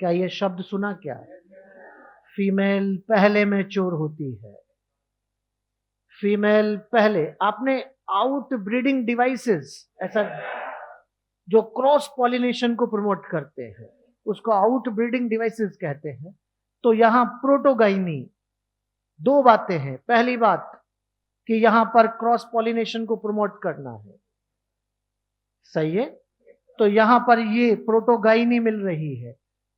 क्या ये शब्द सुना क्या? फीमेल पहले मैच्योर होती है, फीमेल पहले। आपने आउट ब्रीडिंग डिवाइसेस, ऐसा जो क्रॉस पॉलिनेशन को प्रमोट करते हैं उसको आउट ब्रीडिंग डिवाइसेस कहते हैं। तो यहां प्रोटोगाइनी, दो बातें हैं। पहली बात कि यहां पर क्रॉस पॉलिनेशन को प्रमोट करना है, सही है। तो यहां पर ये प्रोटोगाइनी मिल रही है।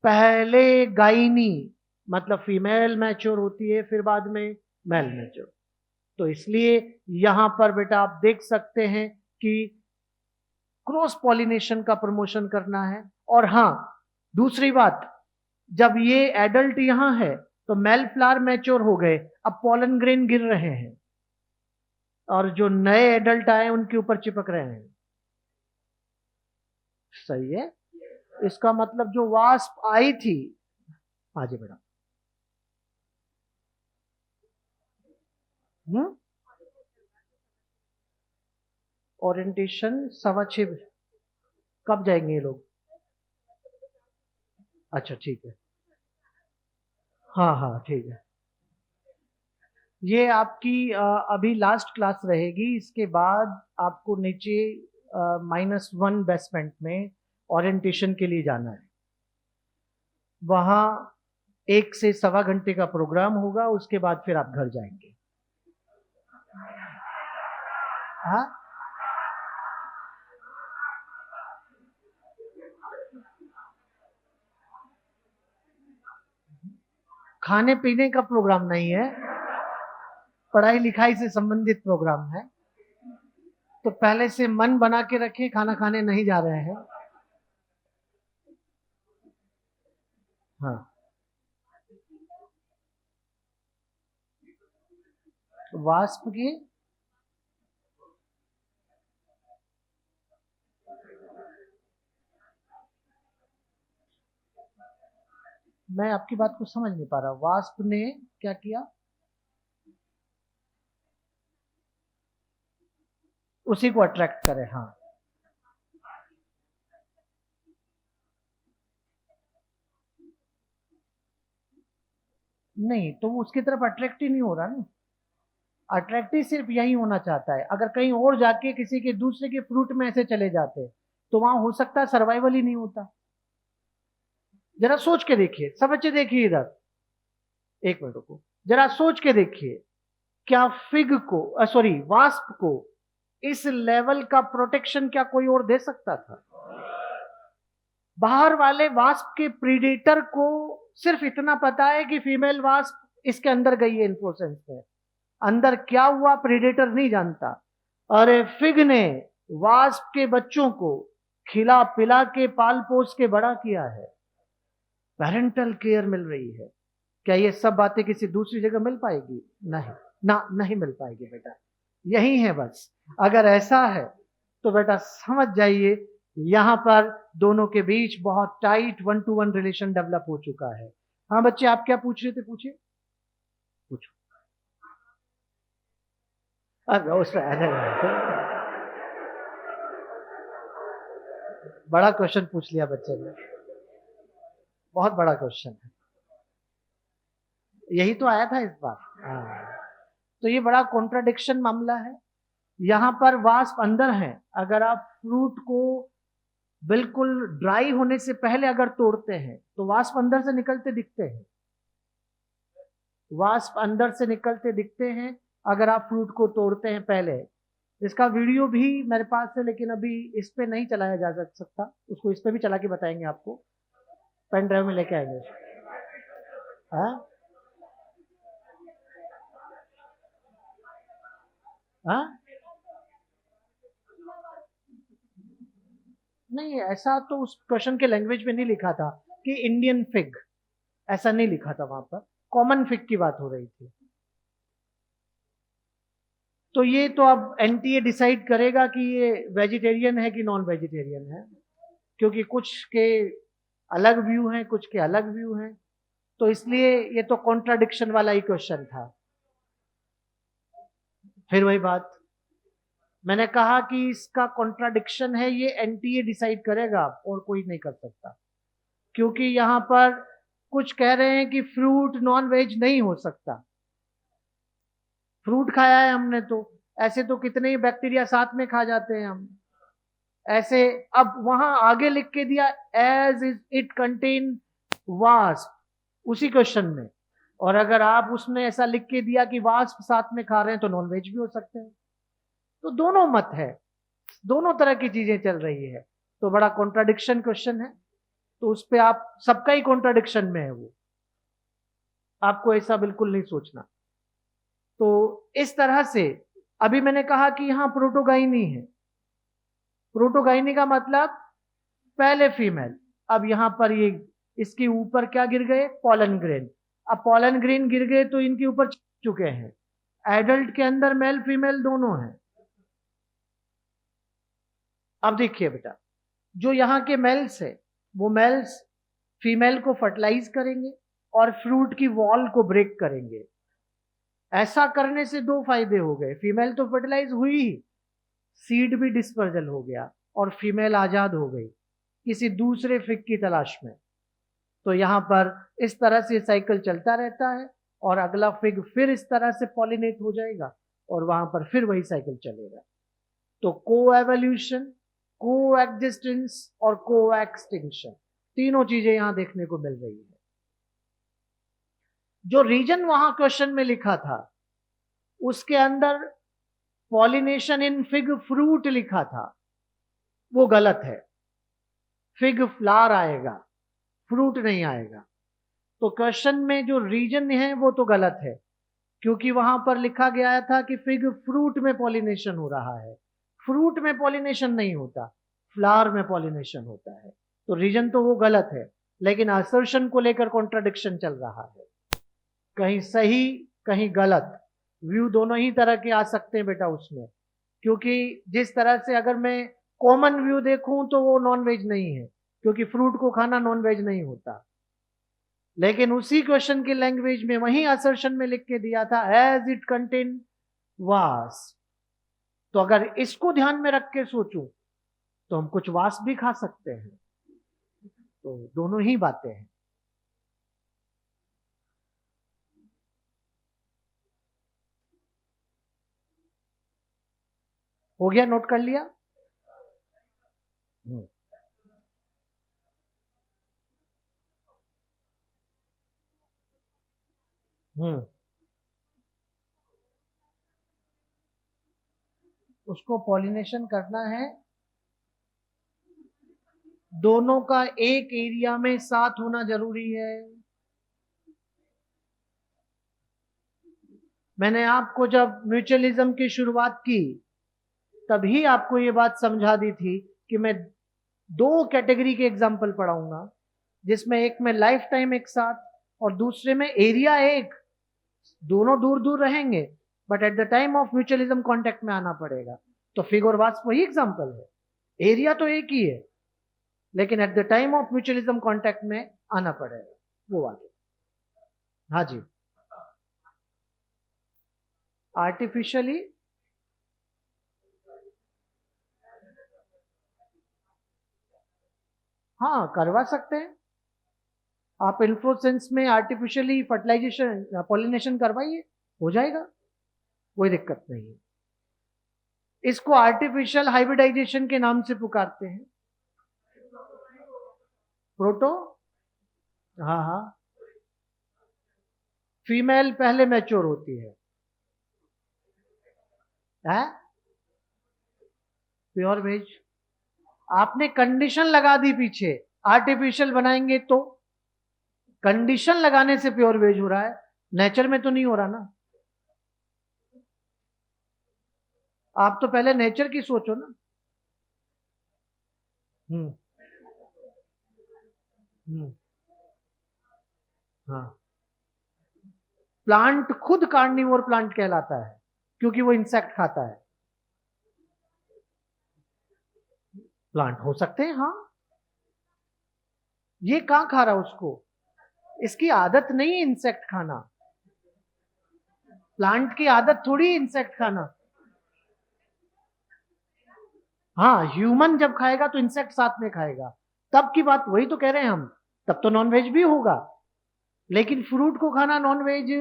पहले गाइनी मतलब फीमेल मैच्योर होती है, फिर बाद में मेल मैच्योर। तो इसलिए यहां पर बेटा आप देख सकते हैं कि क्रॉस पॉलिनेशन का प्रमोशन करना है। और हां, दूसरी बात, जब ये एडल्ट यहां है तो मेल फ्लावर मैच्योर हो गए, अब पॉलन ग्रेन गिर रहे हैं और जो नए एडल्ट आए उनके ऊपर चिपक रहे हैं, सही है। इसका मतलब जो वास्प आई थी, हाँ जी बेटा, ओरिएंटेशन 6:15। कब जाएंगे ये लोग? अच्छा ठीक है, हाँ हाँ ठीक है। ये आपकी अभी लास्ट क्लास रहेगी, इसके बाद आपको नीचे -1 बेसमेंट में ओरिएंटेशन के लिए जाना है। वहाँ 1 से सवा घंटे का प्रोग्राम होगा, उसके बाद फिर आप घर जाएंगे। हाँ, खाने पीने का प्रोग्राम नहीं है, पढ़ाई लिखाई से संबंधित प्रोग्राम है। तो पहले से मन बना के रखें, खाना खाने नहीं जा रहे हैं। हाँ, वास्प की मैं आपकी बात को समझ नहीं पा रहा। वास्प ने क्या किया? उसी को अट्रैक्ट करे, हाँ। नहीं तो वो उसकी तरफ अट्रैक्ट ही नहीं हो रहा ना। अट्रैक्ट ही सिर्फ यही होना चाहता है। अगर कहीं और जाके किसी के दूसरे के फ्रूट में ऐसे चले जाते तो वहां हो सकता है सर्वाइवल ही नहीं होता। जरा सोच के देखिए, सब बच्चे देखिए इधर, एक मिनट रुको, जरा सोच के देखिए, क्या फिग को, सॉरी वास्प को इस लेवल का प्रोटेक्शन क्या कोई और दे सकता था? बाहर वाले वास्प के प्रीडेटर को सिर्फ इतना पता है कि फीमेल वास्प इसके अंदर गई है इन्फ्लोरेसेंस में, अंदर क्या हुआ प्रीडेटर नहीं जानता। अरे फिग ने वास्प के बच्चों को खिला पिला के पाल पोस के बड़ा किया है, पेरेंटल केयर मिल रही है। क्या ये सब बातें किसी दूसरी जगह मिल पाएगी? नहीं ना, नहीं मिल पाएगी बेटा, यही है बस। अगर ऐसा है तो बेटा समझ जाइए, यहां पर दोनों के बीच बहुत टाइट 1-to-1 रिलेशन डेवलप हो चुका है। हाँ बच्चे, आप क्या पूछ रहे थे? पूछिए, पूछो। अरे बड़ा क्वेश्चन पूछ लिया बच्चे ने, बहुत बड़ा क्वेश्चन है। यही तो आया था इस बार। हाँ, तो ये बड़ा कॉन्ट्राडिक्शन मामला है। यहां पर वास्प अंदर है। अगर आप फ्रूट को बिल्कुल ड्राई होने से पहले अगर तोड़ते हैं तो वास्प अंदर से निकलते दिखते हैं, वास्प अंदर से निकलते दिखते हैं अगर आप फ्रूट को तोड़ते हैं पहले। इसका वीडियो भी मेरे पास है, लेकिन अभी इस पे नहीं चलाया जा सकता, उसको इस पे भी चला के बताएंगे आपको, पेन ड्राइव में लेके आएंगे। हाँ हाँ, नहीं ऐसा तो उस क्वेश्चन के लैंग्वेज में नहीं लिखा था कि इंडियन फिग, ऐसा नहीं लिखा था वहां पर। कॉमन फिग की बात हो रही थी। तो ये तो अब एनटीए डिसाइड करेगा कि ये वेजिटेरियन है कि नॉन वेजिटेरियन है, क्योंकि कुछ के अलग व्यू हैं, कुछ के अलग व्यू हैं। तो इसलिए ये तो कॉन्ट्राडिक्शन वाला ही क्वेश्चन था। फिर वही बात, मैंने कहा कि इसका कॉन्ट्राडिक्शन है, ये एनटीए डिसाइड करेगा और कोई नहीं कर सकता। क्योंकि यहां पर कुछ कह रहे हैं कि फ्रूट नॉन वेज नहीं हो सकता। फ्रूट खाया है हमने, तो ऐसे तो कितने ही बैक्टीरिया साथ में खा जाते हैं हम ऐसे। अब वहां आगे लिख के दिया एज इज इट कंटेन वास्प उसी क्वेश्चन में, और अगर आप उसमें ऐसा लिख के दिया कि वास्प साथ में खा रहे हैं तो नॉन वेज भी हो सकते हैं। तो दोनों मत है, दोनों तरह की चीजें चल रही है, तो बड़ा कॉन्ट्राडिक्शन क्वेश्चन है। तो उस पे आप सबका ही कॉन्ट्राडिक्शन में है वो, आपको ऐसा बिल्कुल नहीं सोचना। तो इस तरह से अभी मैंने कहा कि यहां प्रोटोगाइनी है। प्रोटोगाइनी का मतलब पहले फीमेल। अब यहां पर ये इसके ऊपर क्या गिर गए, पॉलन ग्रेन। अब पॉलन ग्रेन गिर गए तो इनके ऊपर चुके हैं। एडल्ट के अंदर मेल फीमेल दोनों हैं। अब देखिए बेटा, जो यहाँ के मेल्स है वो मेल्स फीमेल को फर्टिलाइज करेंगे और फ्रूट की वॉल को ब्रेक करेंगे। ऐसा करने से दो फायदे हो गए, फीमेल तो फर्टिलाइज हुई ही, सीड भी डिस्पर्जल हो गया और फीमेल आजाद हो गई किसी दूसरे फिग की तलाश में। तो यहां पर इस तरह से साइकिल चलता रहता है और अगला फिग फिर इस तरह से पॉलिनेट हो जाएगा और वहां पर फिर वही साइकिल चलेगा। तो को एवोल्यूशन, को एग्जिस्टेंस और को एक्सटिंक्शन, तीनों चीजें यहां देखने को मिल रही है। जो रीजन वहां क्वेश्चन में लिखा था उसके अंदर पॉलिनेशन इन फिग फ्रूट लिखा था, वो गलत है। फिग फ्लावर आएगा, फ्रूट नहीं आएगा। तो क्वेश्चन में जो रीजन है वो तो गलत है, क्योंकि वहां पर लिखा गया था कि फिग फ्रूट में पॉलिनेशन हो रहा है। फ्रूट में पॉलिनेशन नहीं होता, फ्लावर में पॉलिनेशन होता है। तो रीजन तो वो गलत है, लेकिन असर्शन को लेकर कॉन्ट्राडिक्शन चल रहा है, कहीं सही कहीं गलत। व्यू दोनों ही तरह के आ सकते हैं बेटा उसमें, क्योंकि जिस तरह से अगर मैं कॉमन व्यू देखूं तो वो नॉन वेज नहीं है, क्योंकि फ्रूट को खाना नॉन वेज नहीं होता। लेकिन उसी क्वेश्चन की लैंग्वेज में वही असर्शन में लिख के दिया था एज इट कंटेन वास। तो अगर इसको ध्यान में रख के सोचूं तो हम कुछ वास भी खा सकते हैं। तो दोनों ही बातें हैं। हो गया, नोट कर लिया? हम्म उसको पॉलिनेशन करना है, दोनों का एक एरिया में साथ होना जरूरी है। मैंने आपको जब म्यूचुअलिज्म की शुरुआत की तभी आपको ये बात समझा दी थी कि मैं दो कैटेगरी के एग्जाम्पल पढ़ाऊंगा, जिसमें एक में लाइफ टाइम एक साथ और दूसरे में एरिया एक। दोनों दूर दूर रहेंगे but at the time of mutualism contact में आना पड़ेगा। तो फिग और वास्प वही एग्जाम्पल है, एरिया तो एक ही है लेकिन at the time of mutualism contact में आना पड़ेगा वो आगे। हाँ जी, आर्टिफिशियली हाँ करवा सकते हैं आप। इन्फ्लोरेसेंस में आर्टिफिशियली फर्टिलाइजेशन पॉलिनेशन करवाइए, हो जाएगा, कोई दिक्कत नहीं है। इसको आर्टिफिशियल हाइब्रिडाइजेशन के नाम से पुकारते हैं। प्रोटो, हाँ हाँ, फीमेल पहले मैच्योर होती है प्योर वेज। आपने कंडीशन लगा दी पीछे, आर्टिफिशियल बनाएंगे तो कंडीशन लगाने से प्योर वेज हो रहा है, नेचर में तो नहीं हो रहा ना। आप तो पहले नेचर की सोचो ना। हम्म हम्म हाँ, प्लांट खुद कार्निवोर प्लांट कहलाता है क्योंकि वो इंसेक्ट खाता है। प्लांट हो सकते हैं हाँ, ये कहां खा रहा उसको, इसकी आदत नहीं इंसेक्ट खाना, प्लांट की आदत थोड़ी इंसेक्ट खाना। हाँ, ह्यूमन जब खाएगा तो इंसेक्ट साथ में खाएगा, तब की बात, वही तो कह रहे हैं हम तब तो नॉनवेज भी होगा, लेकिन फ्रूट को खाना नॉनवेज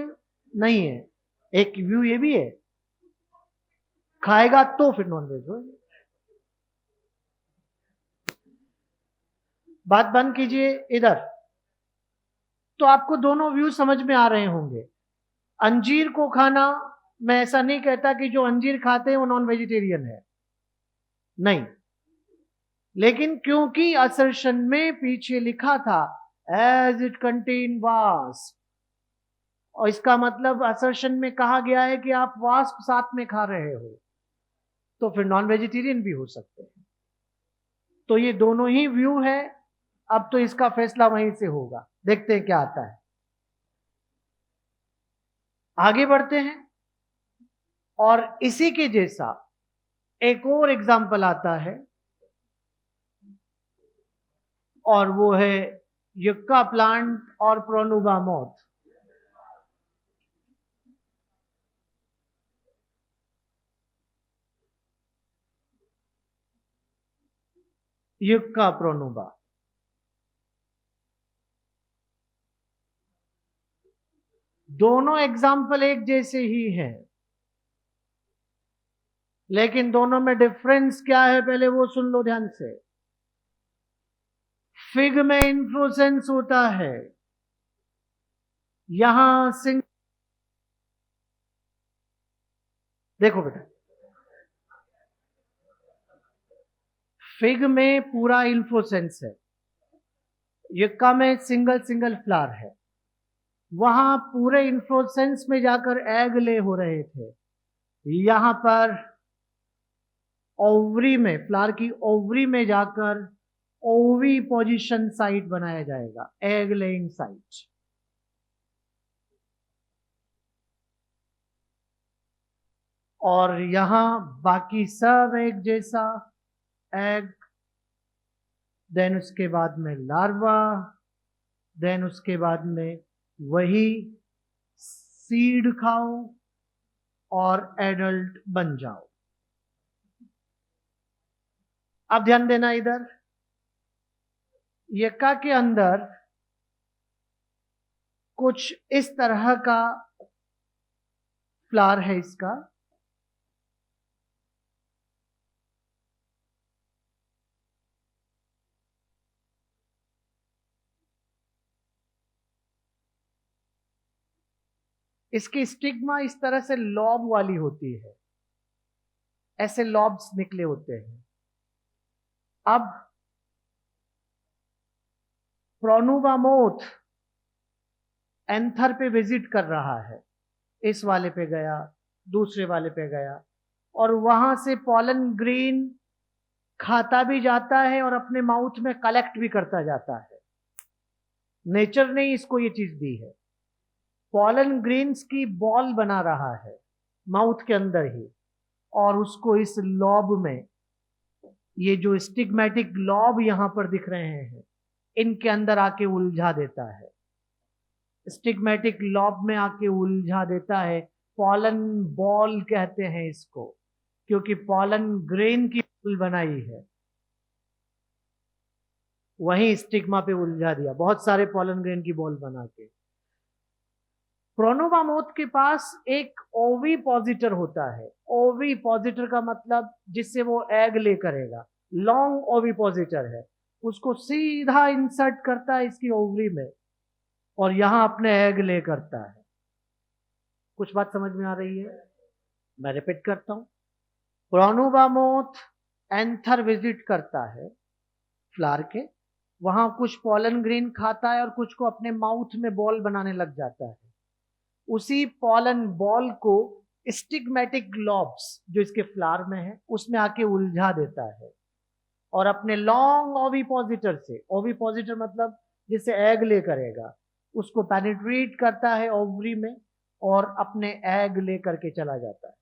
नहीं है। एक व्यू ये भी है, खाएगा तो फिर नॉनवेज हो। बात बंद कीजिए इधर। तो आपको दोनों व्यू समझ में आ रहे होंगे। अंजीर को खाना, मैं ऐसा नहीं कहता कि जो अंजीर खाते हैं वो नॉन वेजिटेरियन है, नहीं, लेकिन क्योंकि असर्शन में पीछे लिखा था एज इट कंटेन वास्प, और इसका मतलब असर्शन में कहा गया है कि आप वास्प साथ में खा रहे हो, तो फिर नॉन वेजिटेरियन भी हो सकते हैं। तो ये दोनों ही व्यू है। अब तो इसका फैसला वहीं से होगा, देखते हैं क्या आता है। आगे बढ़ते हैं और इसी के जैसा एक और एग्जाम्पल आता है, और वो है युक्का प्लांट और प्रोनुबा मोथ। युक्का प्रोनुबा, दोनों एग्जाम्पल एक जैसे ही हैं, लेकिन दोनों में डिफरेंस क्या है पहले वो सुन लो ध्यान से। फिग में इन्फ्लोरेसेंस होता है, यहां देखो बेटा, फिग में पूरा इन्फ्लोरेसेंस है, युक्का में सिंगल सिंगल फ्लावर है। वहां पूरे इन्फ्लोरेसेंस में जाकर एग ले हो रहे थे, यहां पर ओवरी में, फ्लावर की ओवरी में जाकर ओवी पोजीशन साइट बनाया जाएगा, एग लेइंग साइट। और यहां बाकी सब एक जैसा, एग, देन उसके बाद में लार्वा, देन उसके बाद में वही सीड खाओ और एडल्ट बन जाओ। अब ध्यान देना इधर, यक्का के अंदर कुछ इस तरह का फ्लावर है इसका, इसकी स्टिग्मा इस तरह से लॉब वाली होती है, ऐसे लॉब्स निकले होते हैं। अब प्रोनुबा मोथ एंथर पे विजिट कर रहा है, इस वाले पे गया, दूसरे वाले पे गया, और वहां से पॉलन ग्रेन खाता भी जाता है और अपने माउथ में कलेक्ट भी करता जाता है। नेचर ने इसको ये चीज दी है, पॉलन ग्रेन्स की बॉल बना रहा है माउथ के अंदर ही, और उसको इस लॉब में, ये जो स्टिग्मेटिक लॉब यहां पर दिख रहे हैं, इनके अंदर आके उलझा देता है, स्टिग्मेटिक लॉब में आके उलझा देता है। पॉलन बॉल कहते हैं इसको, क्योंकि पॉलन ग्रेन की बॉल बनाई है, वहीं स्टिग्मा पे उलझा दिया, बहुत सारे पॉलन ग्रेन की बॉल बना के। प्रोनुबा मोथ के पास एक ओवी पॉजिटर होता है, ओवी पॉजिटर का मतलब जिससे वो एग ले करेगा, लॉन्ग ओवी पॉजिटर है, उसको सीधा इंसर्ट करता है इसकी ओवरी में और यहां अपने एग ले करता है। कुछ बात समझ में आ रही है? मैं रिपीट करता हूं, प्रोनुबा मोथ एंथर विजिट करता है फ्लावर के, वहां कुछ पॉलन ग्रेन खाता है और कुछ को अपने माउथ में बॉल बनाने लग जाता है। उसी पॉलन बॉल को स्टिग्मेटिक ग्लोब्स जो इसके फ्लावर में है उसमें आके उलझा देता है, और अपने लॉन्ग ओविपोजिटर से, ओविपोजिटर मतलब जिससे एग ले करेगा, उसको पेनिट्रेट करता है ओवरी में और अपने एग ले करके चला जाता है।